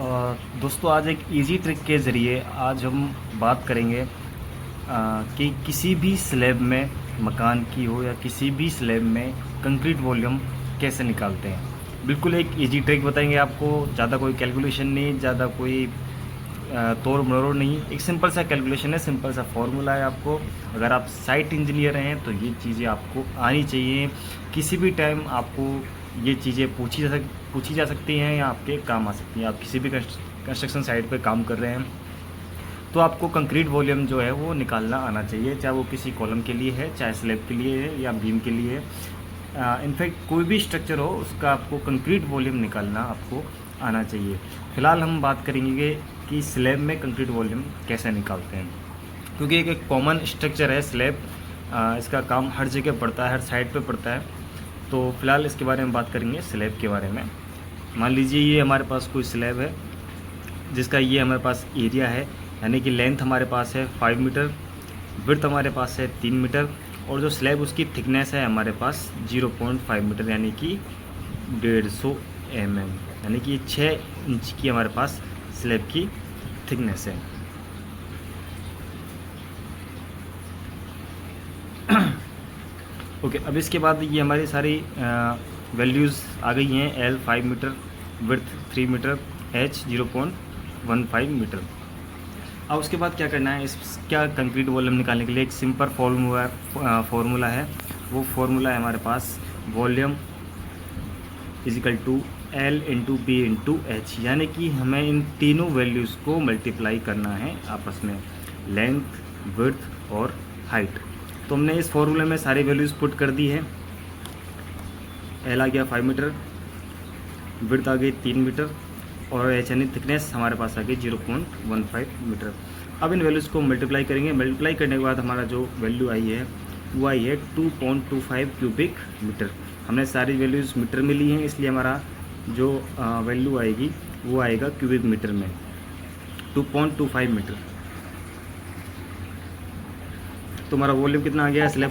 दोस्तों आज एक इजी ट्रिक के ज़रिए आज हम बात करेंगे कि किसी भी स्लैब में मकान की हो या किसी भी स्लैब में कंक्रीट वॉल्यूम कैसे निकालते हैं। बिल्कुल एक इजी ट्रिक बताएंगे आपको, ज़्यादा कोई कैलकुलेशन नहीं, ज़्यादा कोई तोड़ मरोड़ नहीं, एक सिंपल सा कैलकुलेशन है, सिंपल सा फॉर्मूला है। आपको अगर आप साइट इंजीनियर हैं तो ये चीज़ें आपको आनी चाहिए। किसी भी टाइम आपको ये चीज़ें पूछी जा सकती हैं या आपके काम आ सकती हैं। आप किसी भी कंस्ट्रक्शन साइट पे काम कर रहे हैं तो आपको कंक्रीट वॉल्यूम जो है वो निकालना आना चाहिए, चाहे वो किसी कॉलम के लिए है, चाहे स्लैब के लिए है या बीम के लिए है। इनफैक्ट कोई भी स्ट्रक्चर हो उसका आपको कंक्रीट वॉल्यूम निकालना आपको आना चाहिए। फ़िलहाल हम बात करेंगे कि स्लैब में कंक्रीट वॉल्यूम कैसे निकालते हैं, क्योंकि एक कॉमन स्ट्रक्चर है स्लैब। इसका काम हर जगह पड़ता है, हर साइड पे पड़ता है। तो फ़िलहाल इसके बारे में बात करेंगे, स्लैब के बारे में। मान लीजिए ये हमारे पास कोई स्लैब है जिसका ये हमारे पास एरिया है, यानी कि लेंथ हमारे पास है 5 मीटर, विड्थ हमारे पास है 3 मीटर, और जो स्लैब उसकी थिकनेस है हमारे पास 0.5 मीटर यानी कि 150 mm, यानी कि 6 इंच की हमारे पास स्लैब की थिकनेस है। ओके, अब इसके बाद ये हमारी सारी वैल्यूज़ आ गई हैं। L 5 metre, width 3 metre, H 0.15 metre. अब उसके बाद क्या करना है, इसका कंक्रीट वॉल्यूम निकालने के लिए एक सिंपल फार्मूला है। वो फार्मूला है हमारे पास volume equal to L into B into H, यानी कि हमें इन तीनों वैल्यूज़ को मल्टीप्लाई करना है आपस में, लेंथ, विड्थ और हाइट। तो हमने इस फॉर्मूले में सारी वैल्यूज़ पुट कर दी है। एल आ गया 5 मीटर, विड्थ आ गई 3 मीटर, और एच यानी थिकनेस हमारे पास आ गई 0.15 मीटर। अब इन वैल्यूज़ को मल्टीप्लाई करेंगे। मल्टीप्लाई करने के बाद हमारा जो वैल्यू आई है वो आई है 2.25 क्यूबिक मीटर। हमने सारी वैल्यूज़ मीटर में ली हैं, इसलिए हमारा जो वैल्यू आएगी वो आएगा क्यूबिक मीटर में, 2.25 मीटर। तो हमारा वॉल्यूम कितना आ गया स्लैब